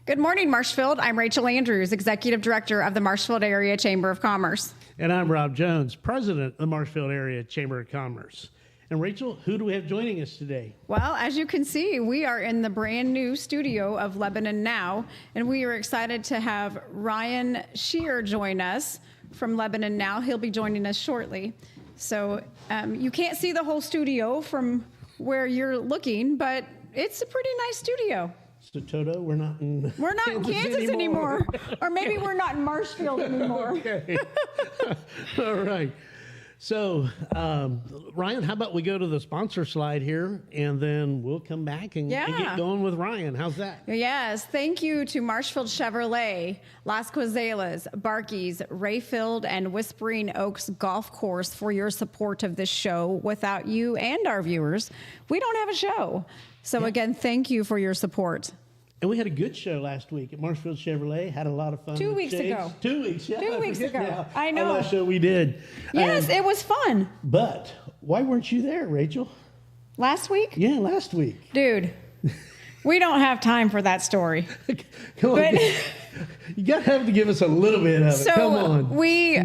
Good morning, Marshfield. I'm Rachel Andrews, Executive Director of the Marshfield Area Chamber of Commerce. And I'm Rob Jones, President of the Marshfield Area Chamber of Commerce. And Rachel, who do we have joining us today? Well, as you can see, we are in the brand new studio of Lebanon now, and we are excited to have Ryan Shear join us from Lebanon now. He'll be joining us shortly. So you can't see the whole studio from where you're looking, but it's a pretty nice studio. So Toto, we're not in Kansas anymore. Or maybe we're not in Marshfield anymore. Okay. All right. So, Ryan, how about we go to the sponsor slide here, and then we'll come back and get going with Ryan. How's that? Yes. Thank you to Marshfield Chevrolet, Las Coazelas, Barkey's, Rayfield, and Whispering Oaks Golf Course for your support of this show. Without you and our viewers, we don't have a show. So, again, thank you for your support. And we had a good show last week at Marshfield Chevrolet. Had a lot of fun. 2 weeks ago. 2 weeks, yeah. 2 weeks ago. Yeah. I know. Our last show we did. Yes, it was fun. But why weren't you there, Rachel? Last week? Yeah, last week. Dude, we don't have time for that story. Come on. You got to have to give us a little bit of it. Come on. We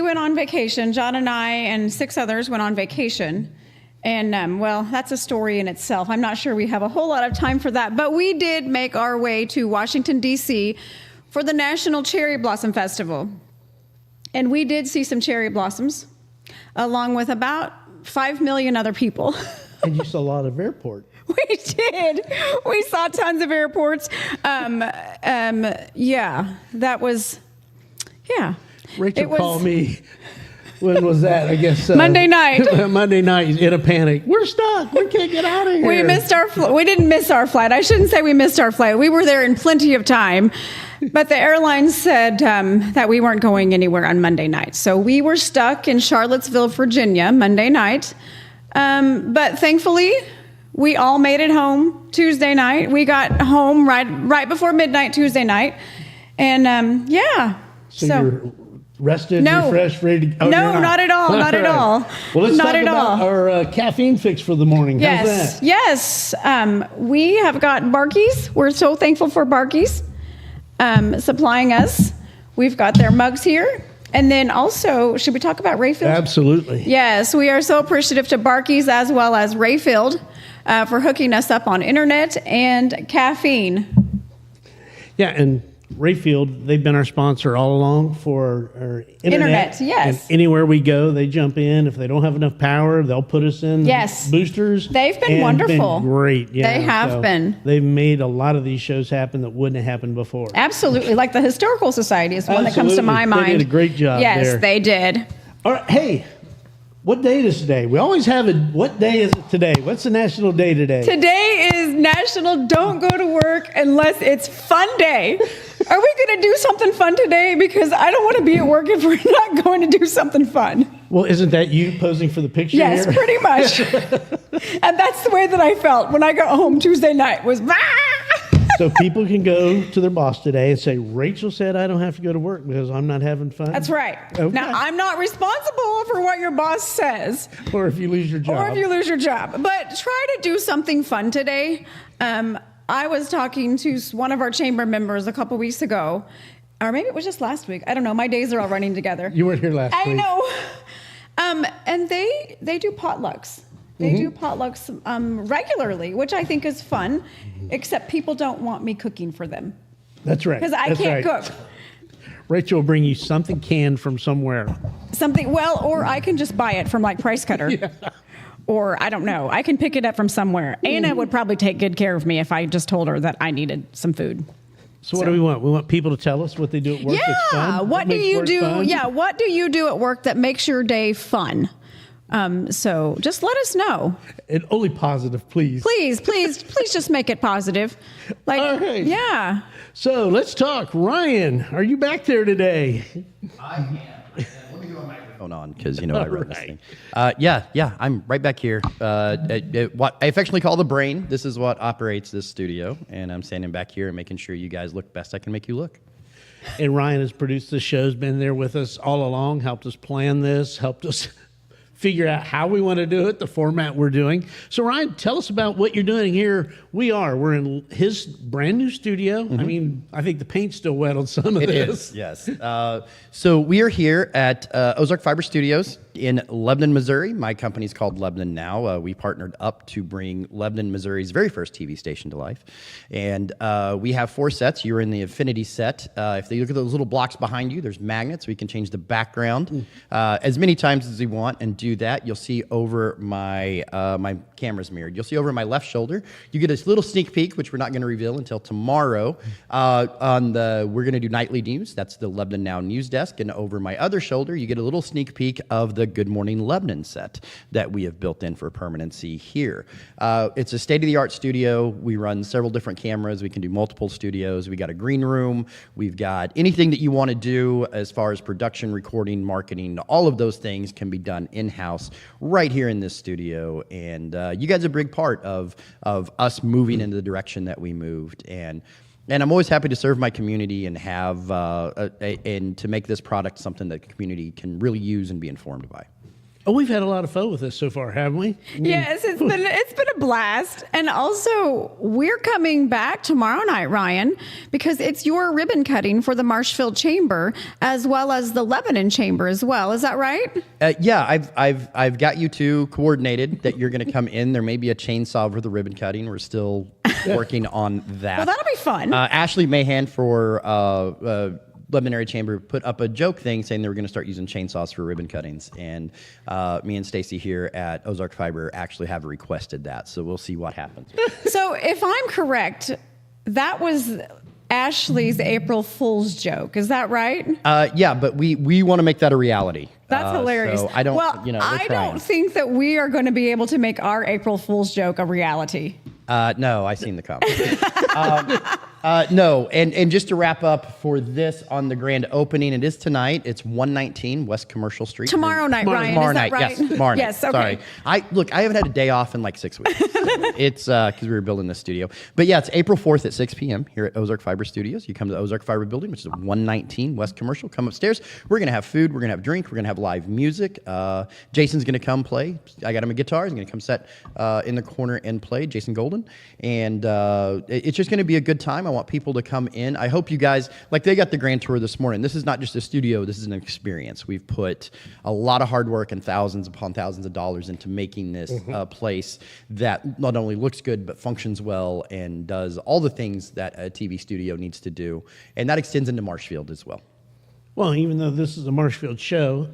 went on vacation. John and I and 6 others went on vacation. And, well, that's a story in itself. I'm not sure we have a whole lot of time for that. But we did make our way to Washington, D.C. for the National Cherry Blossom Festival. And we did see some cherry blossoms, along with about 5 million other people. And you saw a lot of airport. We did. We saw tons of airports. Yeah, that was, yeah. Rachel called me. When was that? I guess Monday night. Monday night in a panic. We're stuck. We can't get out of here. We missed our we didn't miss our flight. I shouldn't say we missed our flight. We were there in plenty of time. But the airline said that we weren't going anywhere on Monday night. So we were stuck in Charlottesville, Virginia, Monday night. But thankfully, we all made it home Tuesday night. We got home right before midnight Tuesday night. And yeah. So you're rested, refreshed, ready to go? No, not at all. Not at all. Well, let's talk about our caffeine fix for the morning. How's that? Yes. We have got Barkey's. We're so thankful for Barkey's supplying us. We've got their mugs here. And then also, should we talk about Rayfield? Absolutely. Yes, we are so appreciative to Barkey's as well as Rayfield for hooking us up on internet and caffeine. Yeah, and Rayfield, they've been our sponsor all along for our internet. Yes. And anywhere we go, they jump in. If they don't have enough power, they'll put us in boosters. They've been wonderful. Been great. Yeah, they have been. They've made a lot of these shows happen that wouldn't have happened before. Absolutely. Like the Historical Society is one that comes to my mind. They did a great job there. Yes, they did. All right. Hey, what day is today? We always have what day is it today? What's the national day today? Today is National Don't Go to Work Unless It's Fun Day. Are we going to do something fun today? Because I don't want to be at work if we're not going to do something fun. Well, isn't that you posing for the picture Yes, here? pretty much. And that's the way that I felt when I got home Tuesday night was, So people can go to their boss today and say, Rachel said I don't have to go to work because I'm not having fun. That's right. Okay. Now, I'm not responsible for what your boss says. Or if you lose your job. But try to do something fun today. I was talking to one of our chamber members a couple weeks ago, or maybe it was just last week. I don't know. My days are all running together. You weren't here last week. I know. And they do potlucks. They do potlucks regularly, which I think is fun, except people don't want me cooking for them. That's right. Because I can't cook. Rachel will bring you something canned from somewhere. Or I can just buy it from like Price Cutter. Yeah. Or I don't know. I can pick it up from somewhere. Anna would probably take good care of me if I just told her that I needed some food. So what do we want? We want people to tell us what they do at work that's fun? What do you do? Fun? Yeah, what do you do at work that makes your day fun? So just let us know. And only positive, please. Please just make it positive. Like, all right. Yeah. So let's talk. Ryan, are you back there today? I am. Let me get my microphone on because I run this thing. Yeah, I'm right back here. What I affectionately call the brain. This is what operates this studio, and I'm standing back here and making sure you guys look best I can make you look. And Ryan has produced the show, has been there with us all along, helped us plan this, helped us figure out how we want to do it, the format we're doing. So Ryan, tell us about what you're doing here We are. We're in his brand new studio. I mean, I think the paint's still wet on some of this. Yes. So we are here at Ozark Fiber Studios in Lebanon, Missouri. My company's called Lebanon Now. We partnered up to bring Lebanon, Missouri's very first TV station to life. And we have 4 sets. You're in the Infinity set. If you look at those little blocks behind you, there's magnets. We can change the background as many times as you want and do that. You'll see over my my camera's mirrored. You'll see over my left shoulder, you get this little sneak peek, which we're not going to reveal until tomorrow. We're going to do nightly news. That's the Lebanon Now news desk. And over my other shoulder, you get a little sneak peek of the Good Morning Lebanon set that we have built in for permanency here. It's a state-of-the-art studio. We run several different cameras. We can do multiple studios. We got a green room. We've got anything that you want to do as far as production, recording, marketing. All of those things can be done in-house right here in this studio. And you guys are a big part of us moving in the direction that we moved. And I'm always happy to serve my community and have and to make this product something that the community can really use and be informed by. Oh, we've had a lot of fun with this so far, haven't we? Yes, it's been a blast. And also, we're coming back tomorrow night, Ryan, because it's your ribbon cutting for the Marshfield Chamber as well as the Lebanon Chamber as well. Is that right? Yeah, I've got you two coordinated that you're going to come in. There may be a chainsaw for the ribbon cutting. We're still working on that. Well, that'll be fun. Ashley Mahan for Lebanon Area Chamber put up a joke thing saying they were going to start using chainsaws for ribbon cuttings, and me and Stacy here at Ozark Fiber actually have requested that, so we'll see what happens. So if I'm correct, that was Ashley's April Fool's joke. Is that right? Yeah, but we want to make that a reality. That's hilarious. So I don't, well, I don't think that we are going to be able to make our April Fool's joke a reality. No, I've seen the comments. No, and just to wrap up for this on the grand opening, it is tonight. It's 119 West Commercial Street. Tomorrow night, Ryan. Tomorrow is that night, right? yes. Tomorrow night. Yes, okay. Sorry. I haven't had a day off in like 6 weeks. It's because we were building this studio. But yeah, it's April 4th at 6 p.m. here at Ozark Fiber Studios. You come to the Ozark Fiber building, which is 119 West Commercial. Come upstairs. We're going to have food. We're going to have drink. We're going to have live music. Jason's going to come play. I got him a guitar. He's going to come sit in the corner and play, Jason Golden. And it's just going to be a good time. I want people to come in. I hope you guys, like they got the grand tour this morning. This is not just a studio. This is an experience. We've put a lot of hard work and thousands upon thousands of dollars into making this place that not only looks good, but functions well and does all the things that a TV studio needs to do. And that extends into Marshfield as well. Well, even though this is a Marshfield show,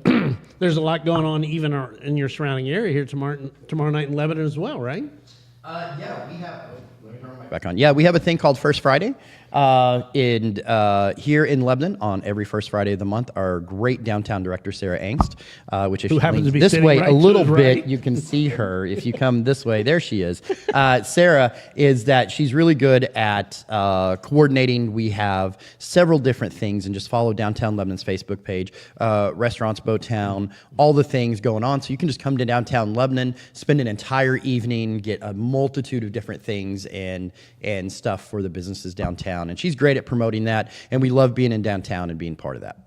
there's a lot going on even in your surrounding area here tomorrow night in Lebanon as well, right? Yeah, we have. Let me turn my mic back on. Yeah, we have a thing called First Friday. Here in Lebanon on every first Friday of the month, our great downtown director, Sarah Angst, which if who she happens to be this sitting way right a little to the bit, right. you can see her. If you come this way, there she is. Sarah is that she's really good at coordinating. We have several different things, and just follow Downtown Lebanon's Facebook page, Restaurants Boatown, all the things going on. So you can just come to Downtown Lebanon, spend an entire evening, get a multitude of different things and stuff for the businesses downtown. And she's great at promoting that, and we love being in downtown and being part of that.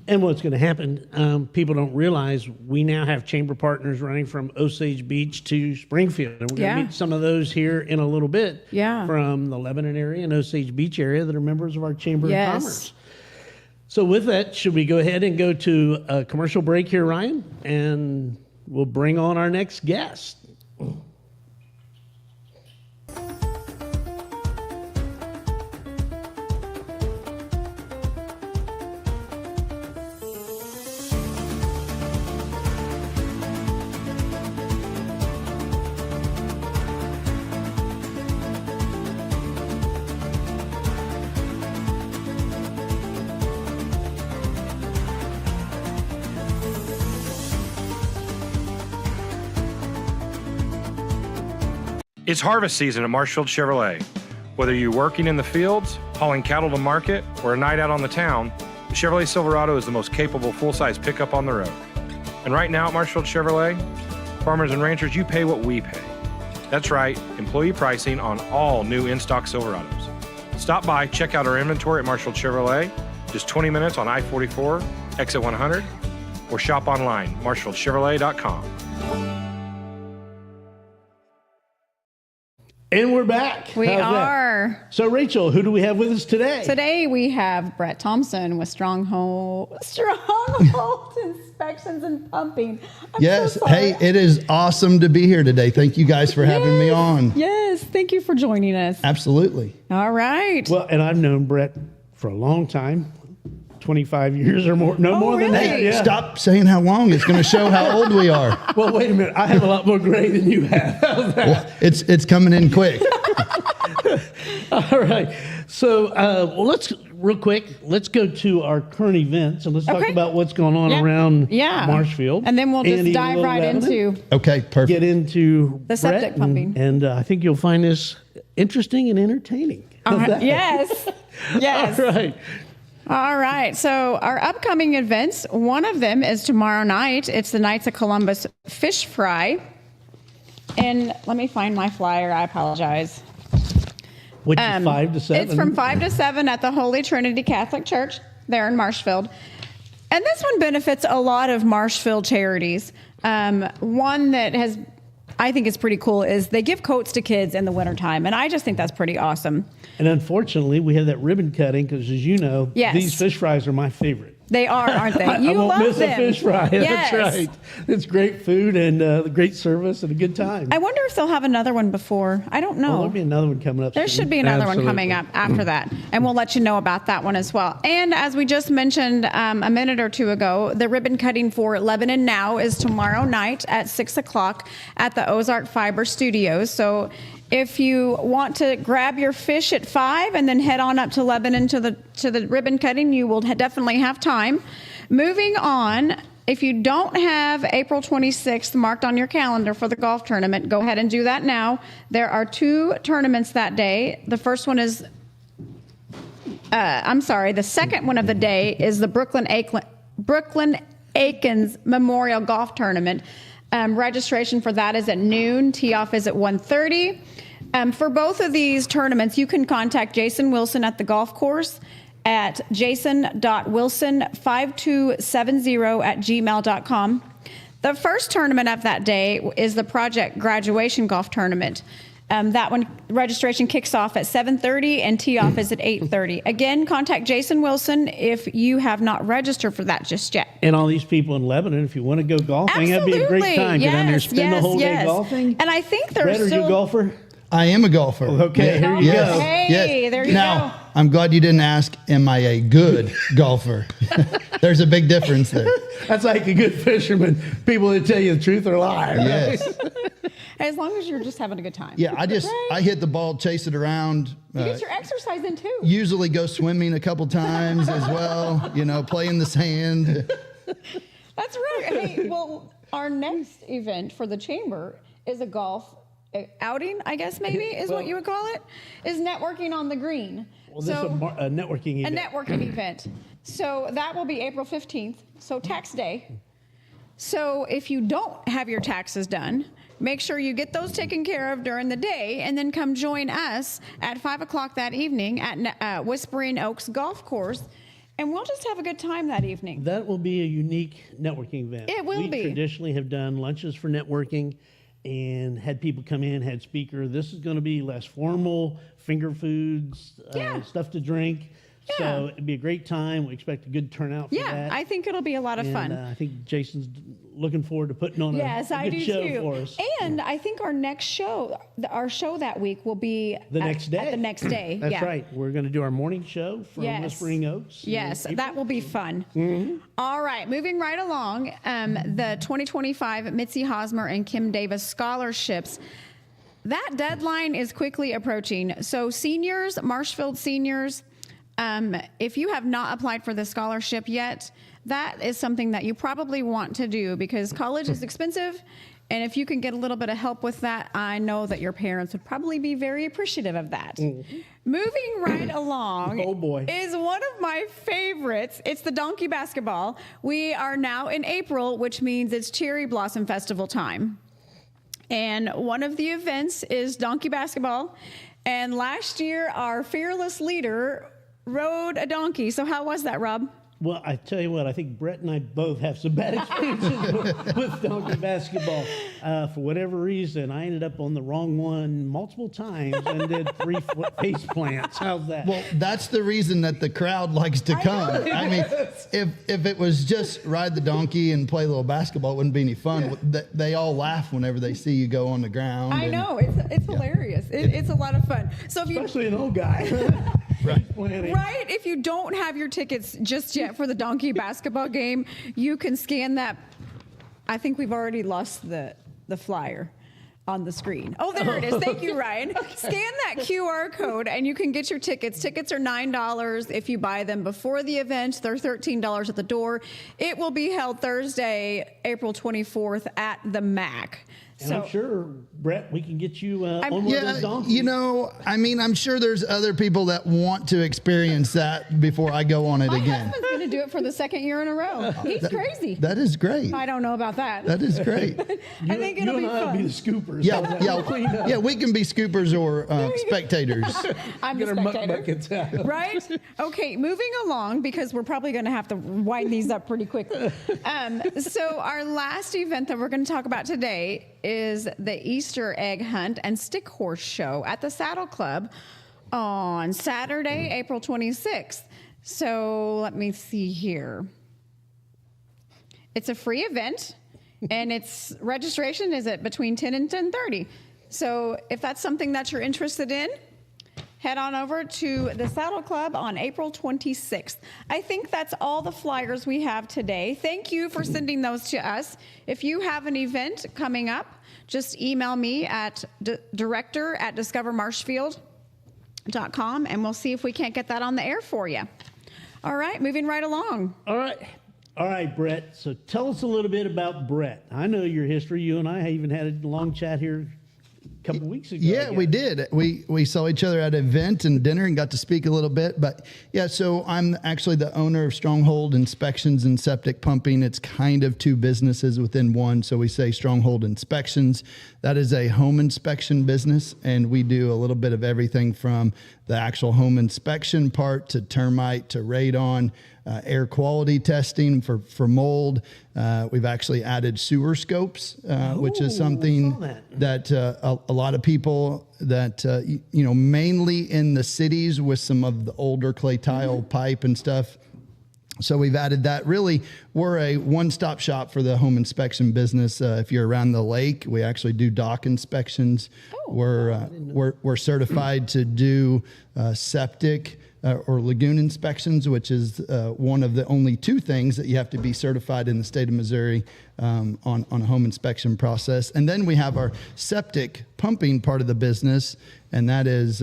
And what's going to happen, people don't realize we now have chamber partners running from Osage Beach to Springfield. And we're going to meet some of those here in a little bit from the Lebanon area and Osage Beach area that are members of our Chamber of Commerce. So with that, should we go ahead and go to a commercial break here, Ryan? And we'll bring on our next guest. It's harvest season at Marshfield Chevrolet. Whether you're working in the fields, hauling cattle to market, or a night out on the town, the Chevrolet Silverado is the most capable full-size pickup on the road. And right now at Marshfield Chevrolet, farmers and ranchers, you pay what we pay. That's right, employee pricing on all new in-stock Silverados. Stop by, check out our inventory at Marshfield Chevrolet, just 20 minutes on I-44, exit 100, or shop online, marshfieldchevrolet.com. And we're back. We How's that? are. So, Rachel, who do we have with us today? Today we have Brett Thompson with Stronghold Inspections and Pumping. Yes. Hey, it is awesome to be here today. Thank you guys for having me on. Yes. Thank you for joining us. Absolutely. All right. Well, and I've known Brett for a long time. 25 years or more. No more really? than that. Yeah. Stop saying how long. It's going to show how old we are. Well, wait a minute. I have a lot more gray than you have. How's that? Well, it's coming in quick. All right. So, well, let's go to our current events and let's talk about what's going on around Marshfield. And then we'll just dive right into Okay, perfect. Get into the septic pumping. And I think you'll find this interesting and entertaining. Yes. Yes. All right. All right. So our upcoming events, one of them is tomorrow night. It's the Knights of Columbus Fish Fry. And let me find my flyer. I apologize. Which is 5 to 7? It's from 5 to 7 at the Holy Trinity Catholic Church there in Marshfield. And this one benefits a lot of Marshfield charities. One that I think is pretty cool is they give coats to kids in the wintertime. And I just think that's pretty awesome. And unfortunately, we have that ribbon cutting because, as you know, these fish fries are my favorite. They are, aren't they? I won't miss them. a fish fry. Yes. That's right. It's great food and great service and a good time. I wonder if they'll have another one before. I don't know. Well, there'll be another one coming up There soon. should be another Absolutely. one coming up after that. And we'll let you know about that one as well. And as we just mentioned a minute or two ago, the ribbon cutting for Lebanon Now is tomorrow night at 6 o'clock at the Ozark Fiber Studios. So if you want to grab your fish at 5 and then head on up to Lebanon to the ribbon cutting, you will definitely have time. Moving on, if you don't have April 26th marked on your calendar for the golf tournament, go ahead and do that now. There are 2 tournaments that day. The first one is, the second one of the day is the Brooklyn Aikens Memorial Golf Tournament. Registration for that is at noon. Tee-off is at 1:30. For both of these tournaments, you can contact Jason Wilson at the golf course at jason.wilson5270@gmail.com. The first tournament of that day is the Project Graduation Golf Tournament. That one, registration kicks off at 7:30 and tee-off is at 8:30. Again, contact Jason Wilson if you have not registered for that just yet. And all these people in Lebanon, if you want to go golfing, that'd be a great time. Get down there, spend the whole day golfing. And I think Brett, are you a golfer? I am a golfer. Okay, here you go. Hey, there you now, go. I'm glad you didn't ask, am I a good golfer? There's a big difference there. That's like a good fisherman. People that tell you the truth or lie. Right? Yes. As long as you're just having a good time. Yeah, I hit the ball, chase it around. You get your exercise in too. Usually go swimming a couple times as well, play in the sand. That's right. Hey, well, our next event for the chamber is a golf outing, I guess maybe is what you would call it, is networking on the green. Well, this is a networking event. A networking event. So that will be April 15th, so tax day. So if you don't have your taxes done, make sure you get those taken care of during the day and then come join us at 5 o'clock that evening at Whispering Oaks Golf Course. And we'll just have a good time that evening. That will be a unique networking event. It will be. We traditionally have done lunches for networking and had people come in, had speaker. This is going to be less formal, finger foods, stuff to drink. Yeah. So it'd be a great time. We expect a good turnout for that. Yeah, I think it'll be a lot of fun. I think Jason's looking forward to putting on a good show for us. And I think our next show, our show that week will be the next day. At the next day. That's right. We're going to do our morning show from Whispering Oaks. Yes, that will be fun. Mm-hmm. All right, moving right along. The 2025 Mitzi Hosmer and Kim Davis scholarships. That deadline is quickly approaching. So seniors, Marshfield seniors, if you have not applied for the scholarship yet, that is something that you probably want to do because college is expensive. And if you can get a little bit of help with that, I know that your parents would probably be very appreciative of that. Mm-hmm. Moving right along is one of my favorites. It's the donkey basketball. We are now in April, which means it's Cherry Blossom Festival time. And one of the events is donkey basketball. And last year, our fearless leader rode a donkey. So how was that, Rob? Well, I tell you what, I think Brett and I both have some bad experiences with donkey basketball. For whatever reason, I ended up on the wrong one multiple times and did 3 face plants. How's that? Well, that's the reason that the crowd likes to come. I mean, if it was just ride the donkey and play a little basketball, it wouldn't be any fun. Yeah. They all laugh whenever they see you go on the ground. I know. It's hilarious. It's a lot of fun. So if especially an old guy. Right. If you don't have your tickets just yet for the donkey basketball game, you can scan that. I think we've already lost the flyer on the screen. Oh, there it is. Thank you, Ryan. Scan that QR code and you can get your tickets. Tickets are $9 if you buy them before the event. They're $13 at the door. It will be held Thursday, April 24th at the MAC. And I'm sure, Brett, we can get you on one of those donkeys. You know, I mean, I'm sure there's other people that want to experience that before I go on it again. My husband's going to do it for the second year in a row. He's crazy. That is great. I don't know about that. That is great. I think it'll be fun. Be the scoopers. Yeah, we can be scoopers or spectators. I'm the spectator. Right? Okay, moving along, because we're probably going to have to wind these up pretty quickly. So our last event that we're going to talk about today is the Easter egg hunt and stick horse show at the Saddle Club on Saturday, April 26th. So let me see here. It's a free event, and its registration is at between 10 and 10:30. So if that's something that you're interested in, head on over to the Saddle Club on April 26th. I think that's all the flyers we have today. Thank you for sending those to us. If you have an event coming up, just email me at director@discovermarshfield.com, and we'll see if we can't get that on the air for you. All right, moving right along. All right, Brett. So tell us a little bit about Brett. I know your history. You and I even had a long chat here a couple weeks ago. Yeah, we did. We saw each other at an event and dinner and got to speak a little bit. But yeah, so I'm actually the owner of Stronghold Inspections and Septic Pumping. It's kind of two businesses within one. So we say Stronghold Inspections. That is a home inspection business, and we do a little bit of everything from the actual home inspection part to termite to radon, air quality testing for mold. We've actually added sewer scopes, which is something that a lot of people that, mainly in the cities with some of the older clay tile pipe and stuff. So we've added that. Really, we're a one-stop shop for the home inspection business. If you're around the lake, we actually do dock inspections. We're certified to do septic or lagoon inspections, which is one of the only two things that you have to be certified in the state of Missouri on a home inspection process. And then we have our septic pumping part of the business, and that is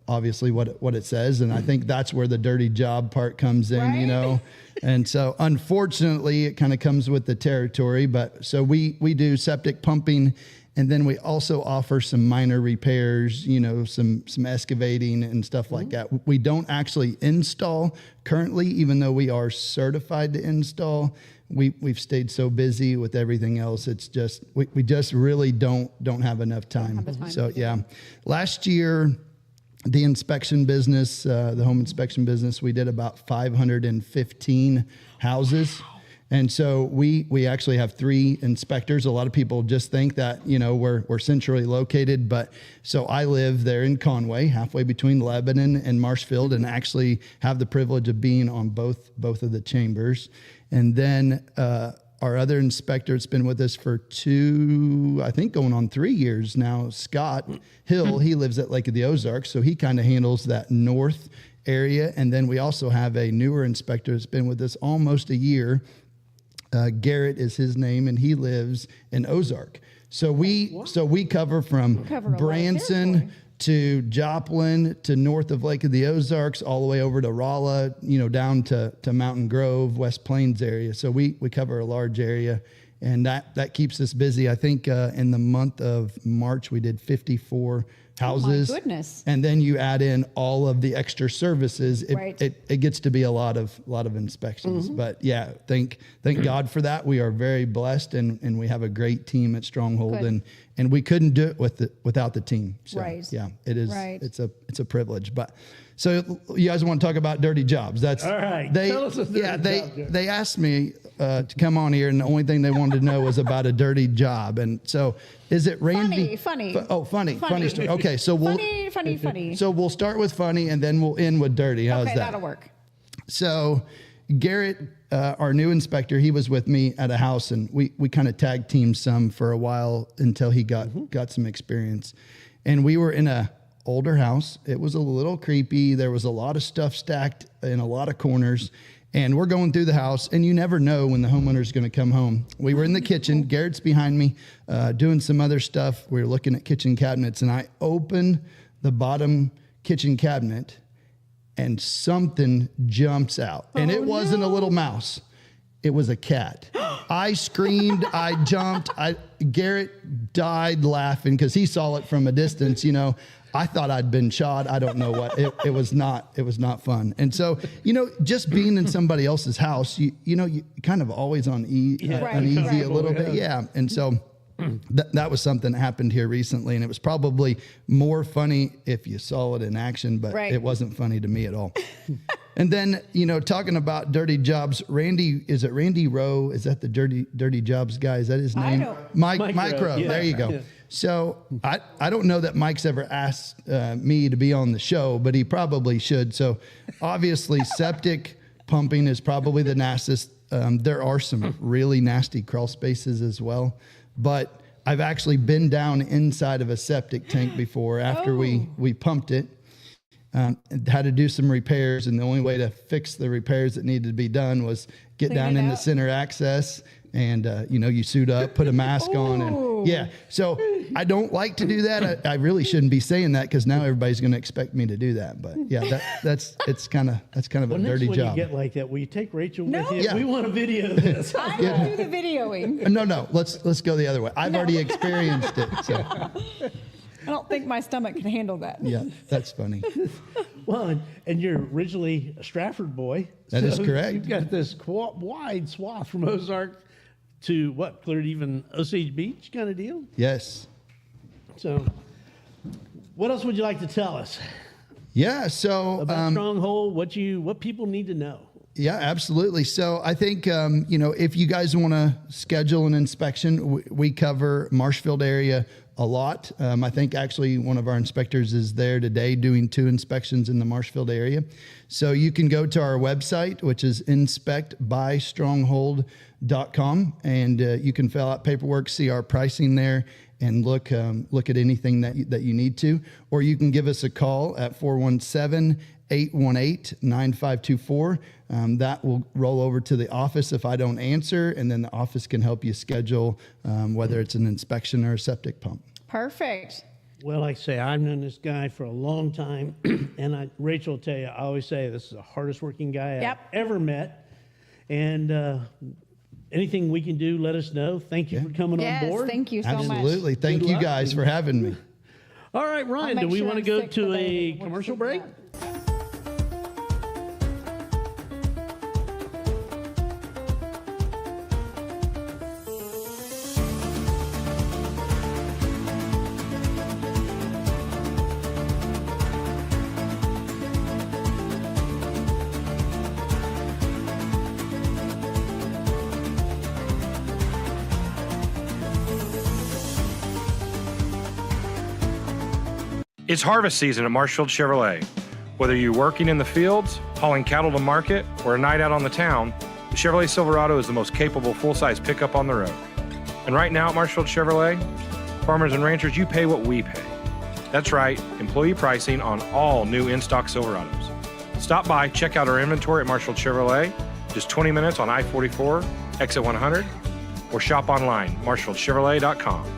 obviously what it says. And I think that's where the dirty job part comes in, right? And so unfortunately it kind of comes with the territory, but so we do septic pumping, and then we also offer some minor repairs, some excavating and stuff like that. We don't actually install currently, even though we are certified to install. We've stayed so busy with everything else. It's just, we just really don't have enough time. So yeah, last year, the inspection business, the home inspection business, we did about 515 houses. And so we actually have 3 inspectors. A lot of people just think that, we're centrally located, but so I live there in Conway, halfway between Lebanon and Marshfield, and actually have the privilege of being on both of the chambers. And then our other inspector that's been with us for 2, I think going on 3 years now, Scott Hill, he lives at Lake of the Ozark, so he kind of handles that north area. And then we also have a newer inspector that's been with us almost a year. Garrett is his name, and he lives in Ozark. So we cover from Branson to Joplin to north of Lake of the Ozarks, all the way over to Rolla, down to Mountain Grove, West Plains area. So we cover a large area, and that keeps us busy. I think in the month of March, we did 54 houses. Oh my goodness. And then you add in all of the extra services. It gets to be a lot of inspections. Mm-hmm. But yeah, thank God for that. We are very blessed, and we have a great team at Stronghold, and and we couldn't do it without the team. So, right. Yeah, it is. Right. It's a privilege. But so you guys want to talk about dirty jobs? That's all right. Tell us a dirty job. They asked me to come on here, and the only thing they wanted to know was about a dirty job. And so, is it Randy? Funny. Funny story. Okay, so we'll funny. So we'll start with funny, and then we'll end with dirty. How's that? That'll work. So Garrett, our new inspector, he was with me at a house, and we kind of tag teamed some for a while until he got some experience. And we were in a older house. It was a little creepy. There was a lot of stuff stacked in a lot of corners. And we're going through the house, and you never know when the homeowner's going to come home. We were in the kitchen. Garrett's behind me doing some other stuff. We were looking at kitchen cabinets, and I opened the bottom kitchen cabinet, and something jumps out. And it wasn't a little mouse. It was a cat. I screamed. I jumped. Garrett died laughing because he saw it from a distance, you know. I thought I'd been shot. I don't know what. It was not fun. And so, you know, just being in somebody else's house, you kind of always uneasy a little bit. Yeah. And so that was something that happened here recently, and it was probably more funny if you saw it in action, but it wasn't funny to me at all. And then, you know, talking about dirty jobs, Randy Rowe? Is that the dirty jobs guy? Is that his name? Mike Rowe. Yeah. There you go. Yeah. So I don't know that Mike's ever asked me to be on the show, but he probably should. So obviously septic pumping is probably the nastiest. There are some really nasty crawl spaces as well, but I've actually been down inside of a septic tank before after we pumped it. Had to do some repairs, and the only way to fix the repairs that needed to be done was get down in the center access, and you suit up, put a mask on, and so I don't like to do that. I really shouldn't be saying that because now everybody's going to expect me to do that. But that's kind of a dirty job. When you get like that, will you take Rachel with you? Yeah. We want to video this. I will do the videoing. No, let's go the other way. I've already experienced it. So. I don't think my stomach can handle that. Yeah, that's funny. Well, and you're originally a Stratford boy. That is correct. You've got this wide swath from Ozark to cleared even Osage Beach kind of deal? Yes. So what else would you like to tell us? Yeah, so about Stronghold, what people need to know. Yeah, absolutely. So I think, if you guys want to schedule an inspection, we cover Marshfield area a lot. I think actually one of our inspectors is there today doing 2 inspections in the Marshfield area. So you can go to our website, which is inspectbystronghold.com, and you can fill out paperwork, see our pricing there, and look at anything that you need to. Or you can give us a call at 417-818-9524. That will roll over to the office if I don't answer, and then the office can help you schedule whether it's an inspection or a septic pump. Perfect. Well, like I say, I've known this guy for a long time, and Rachel will tell you, I always say this is the hardest working guy I've ever met, and anything we can do, let us know. Thank you for coming on board. Yes, thank you so much. Absolutely. Thank you guys for having me. All right, Ryan, do we want to go to a commercial break? It's harvest season at Marshfield Chevrolet. Whether you're working in the fields, hauling cattle to market, or a night out on the town, the Chevrolet Silverado is the most capable full-size pickup on the road. And right now at Marshfield Chevrolet, farmers and ranchers, you pay what we pay. That's right, employee pricing on all new in-stock Silverados. Stop by, check out our inventory at Marshfield Chevrolet, just 20 minutes on I-44, exit 100, or shop online, marshfieldchevrolet.com.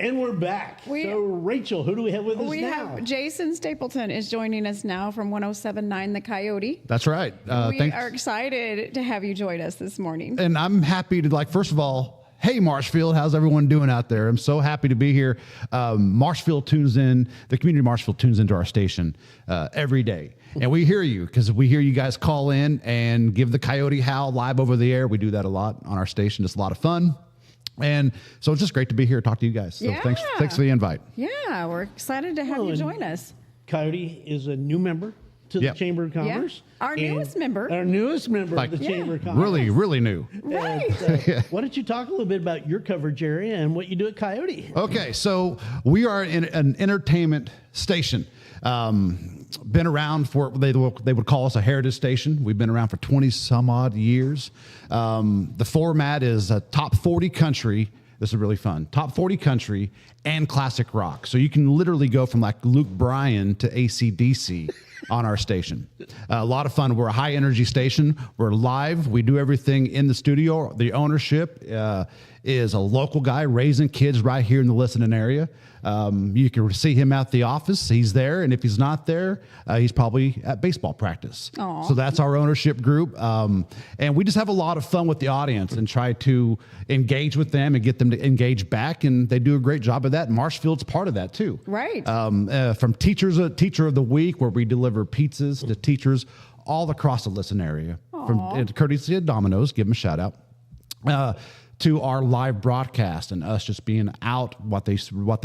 And we're back. So, Rachel, who do we have with us now? We have Jason Stapleton is joining us now from 107.9 The Coyote. That's right. We are excited to have you join us this morning. And I'm happy to, first of all, Hey, Marshfield, how's everyone doing out there? I'm so happy to be here. Marshfield tunes in, the community of Marshfield tunes into our station every day. And we hear you because we hear you guys call in and give the coyote howl live over the air. We do that a lot on our station. It's a lot of fun. And so it's just great to be here and talk to you guys. So thanks for the invite. Yeah, we're excited to have you join us. Coyote is a new member to the Chamber of Commerce. Yeah. Our newest member of the Chamber of Commerce. Really, really new. Right. Why don't you talk a little bit about your coverage area and what you do at Coyote? Okay, so we are in an entertainment station. Been around for, they would call us a heritage station. We've been around for 20 some odd years. The format is a top 40 country. This is really fun. Top 40 country and classic rock. So you can literally go from like Luke Bryan to AC/DC on our station. A lot of fun. We're a high energy station. We're live. We do everything in the studio. The ownership is a local guy raising kids right here in the listening area. You can see him at the office. He's there. And if he's not there, he's probably at baseball practice. Aww. So that's our ownership group. And we just have a lot of fun with the audience and try to engage with them and get them to engage back. And they do a great job of that. Marshfield's part of that too. Right. From Teacher of the Week, where we deliver pizzas to teachers all across the listen area. From courtesy of Domino's, give them a shout out. To our live broadcast and us just being out, what they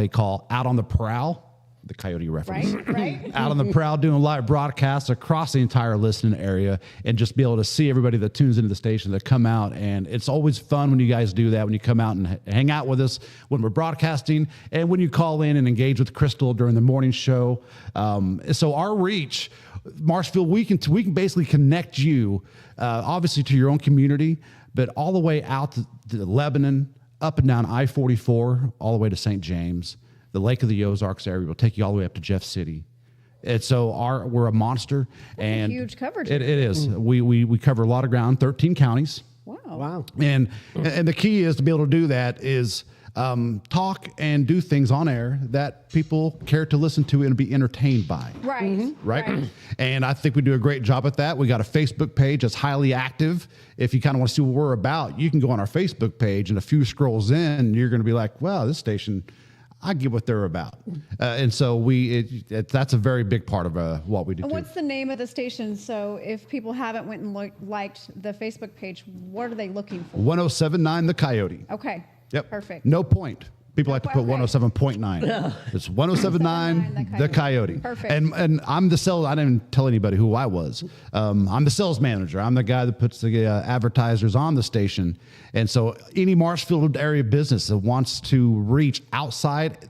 call out on the prowl, the coyote reference. Right. Out on the prowl doing live broadcasts across the entire listening area and just be able to see everybody that tunes into the station that come out. And it's always fun when you guys do that, when you come out and hang out with us when we're broadcasting and when you call in and engage with Crystal during the morning show. So our reach, Marshfield, we can basically connect you, obviously to your own community, but all the way out to Lebanon, up and down I-44, all the way to St. James, the Lake of the Ozarks area. We'll take you all the way up to Jeff City. And so we're a monster. And huge coverage. It is. We cover a lot of ground, 13 counties. Wow. And the key is to be able to do that is talk and do things on air that people care to listen to and be entertained by. Right. Right. And I think we do a great job at that. We got a Facebook page that's highly active. If you kind of want to see what we're about, you can go on our Facebook page, and a few scrolls in, you're going to be like, wow, this station, I get what they're about. And so that's a very big part of what we do. What's the name of the station? So if people haven't went and liked the Facebook page, what are they looking for? 107.9 The Coyote. Okay. Yep. Perfect. No point. People like to put 107.9. It's 107.9 The Coyote. Perfect. And I'm the sales. I didn't tell anybody who I was. I'm the sales manager. I'm the guy that puts the advertisers on the station. And so any Marshfield area business that wants to reach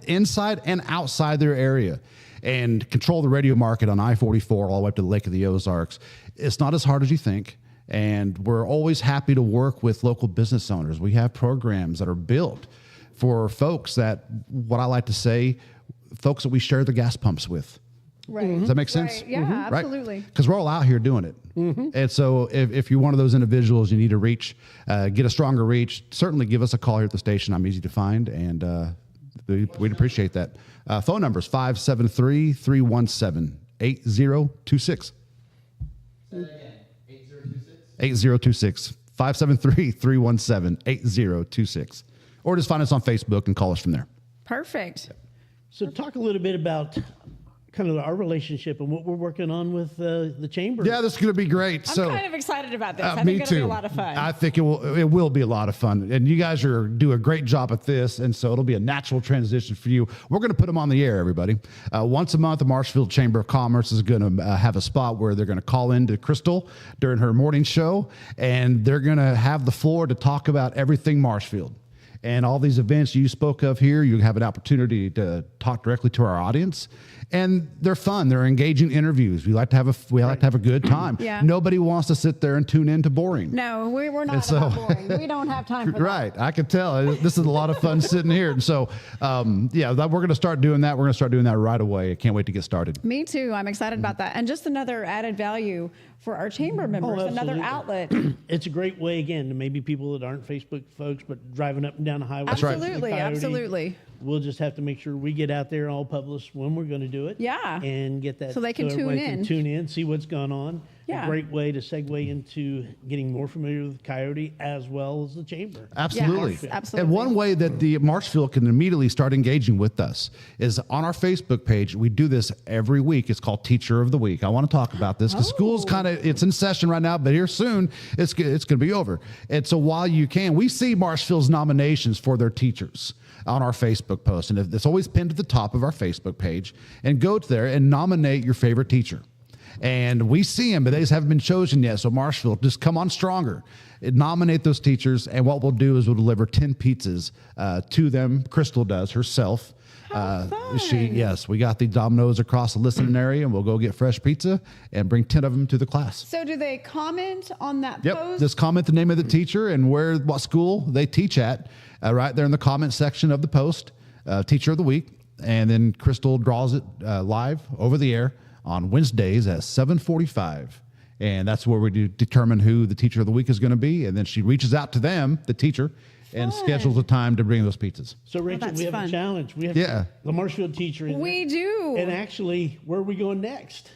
inside and outside their area and control the radio market on I-44 all the way up to the Lake of the Ozarks, it's not as hard as you think. And we're always happy to work with local business owners. We have programs that are built for folks that, what I like to say, folks that we share the gas pumps with. Right. Does that make sense? Right. Yeah, absolutely. Because we're all out here doing it. And so if you're one of those individuals, you need to reach, get a stronger reach, certainly give us a call here at the station. I'm easy to find, and we'd appreciate that. Phone number is 573-317-8026. 8026. 573-317-8026. Or just find us on Facebook and call us from there. Perfect. So talk a little bit about kind of our relationship and what we're working on with the chamber. Yeah, this is going to be great. I'm kind of excited about this. I me think it'll be a lot of fun. I think it will be a lot of fun. And you guys do a great job at this. And so it'll be a natural transition for you. We're going to put them on the air, everybody. Once a month, the Marshfield Chamber of Commerce is going to have a spot where they're going to call in to Crystal during her morning show. And they're going to have the floor to talk about everything Marshfield. And all these events you spoke of here, you have an opportunity to talk directly to our audience. And they're fun. They're engaging interviews. We like to have a good time. Yeah. Nobody wants to sit there and tune in to boring. No, we're not about boring. We don't have time for that. Right. I can tell. This is a lot of fun sitting here. And so, we're going to start doing that. We're going to start doing that right away. I can't wait to get started. Me too. I'm excited about that. And just another added value for our chamber members, another outlet. It's a great way, again, to maybe people that aren't Facebook folks, but driving up and down the highway. Absolutely, absolutely. we'll just have to make sure we get out there and all publish when we're going to do it. Yeah. And get that so they can tune in. Tune in, see what's going on. Yeah. A great way to segue into getting more familiar with Coyote as well as the chamber. Absolutely. Yes, absolutely. And one way that the Marshfield can immediately start engaging with us is on our Facebook page. We do this every week. It's called Teacher of the Week. I want to talk about this because school's it's in session right now, but here soon it's going to be over. And so while you can, we see Marshfield's nominations for their teachers on our Facebook post. And it's always pinned at the top of our Facebook page. And go there and nominate your favorite teacher. And we see them, but they just haven't been chosen yet. So Marshfield, just come on stronger. Nominate those teachers, and what we'll do is we'll deliver 10 pizzas to them. Crystal does herself. Fun. We got the Domino's across the listening area, and we'll go get fresh pizza and bring 10 of them to the class. So do they comment on that Yep. post? Just comment the name of the teacher and what school they teach at, right there in the comment section of the post, Teacher of the Week. And then Crystal draws it live over the air on Wednesdays at 7:45. And that's where we determine who the Teacher of the Week is going to be. And then she reaches out to them, the teacher, and schedules a time to bring those pizzas. So, Rachel, we have a challenge. We have the Marshfield teacher in We do. And actually, where are we going next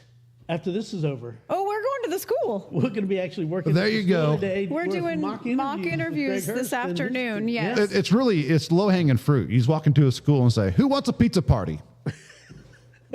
after this is over? Oh, we're going to the school. We're going to be actually working. There at the you school go. Today. We're doing mock interviews with Greg this Hurst and afternoon. his- Yes. It's low-hanging fruit. You just walk into a school and say, "Who wants a pizza party?"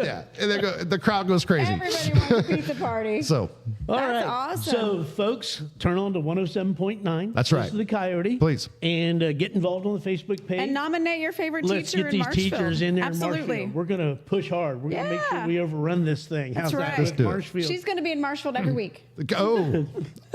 Yeah, and the crowd goes crazy. Everybody wants a pizza party. So, All That's right. awesome. So, folks, turn on to 107.9. That's right. Listen to the Coyote. Please. And get involved on the Facebook page. And nominate your favorite Let's teacher get in these Marshfield. teachers in there Absolutely. in Marshfield. We're going to push hard. We're going to make sure Yeah. we overrun this thing. That's How's right. that Let's with do it. Marshfield? She's going to be in Marshfield every week. oh,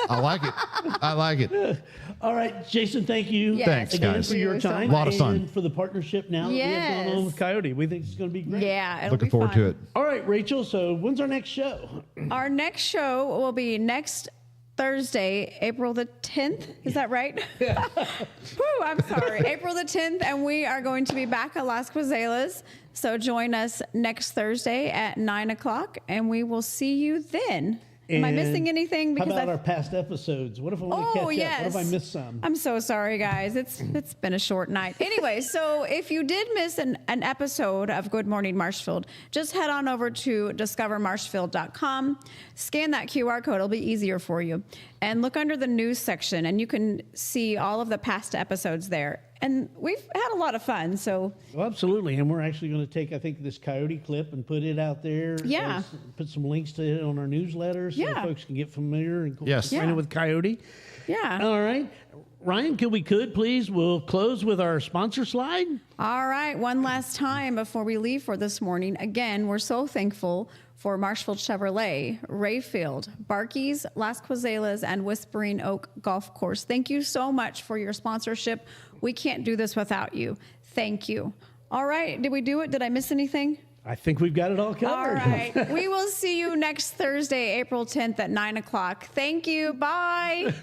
I like it. I like it. All right, Jason, thank you Yes, Thanks, again guys. for your so time. A lot of fun. And for the partnership now that we have going on with Yes. Coyote. We think it's going to be great. Yeah, it'll Looking be forward fun. to it. All right, Rachel, so when's our next show? Our next show will be next Thursday, April the 10th. Is that right? Whew, I'm sorry. April the 10th, and we are going to be back at Las Quazelas. So join us next Thursday at 9 o'clock, and we will see you then. Am I missing anything? How Because about our past episodes? What if I want to catch yes. up? What if I missed some? I'm so sorry, guys. It's been a short night. Anyway, so if you did miss an episode of Good Morning Marshfield, just head on over to discovermarshfield.com, scan that QR code. It'll be easier for you. And look under the news section, and you can see all of the past episodes there. And we've had a lot of fun. So Well, absolutely. And we're actually going to take, I think, this Coyote clip and put it out there. Yeah. Put some links to it on our newsletter so Yeah. folks can get familiar and Yes. acquainted Yeah. with Coyote. yeah. All right. Ryan, please, we'll close with our sponsor slide. All right, one last time before we leave for this morning. Again, we're so thankful for Marshfield Chevrolet, Rayfield, Barkey's, Las Quazelas, and Whispering Oak Golf Course. Thank you so much for your sponsorship. We can't do this without you. Thank you. All right, did we do it? Did I miss anything? I think we've got it all covered. All right, we will see you next Thursday, April 10th at 9 o'clock. Thank you. Bye.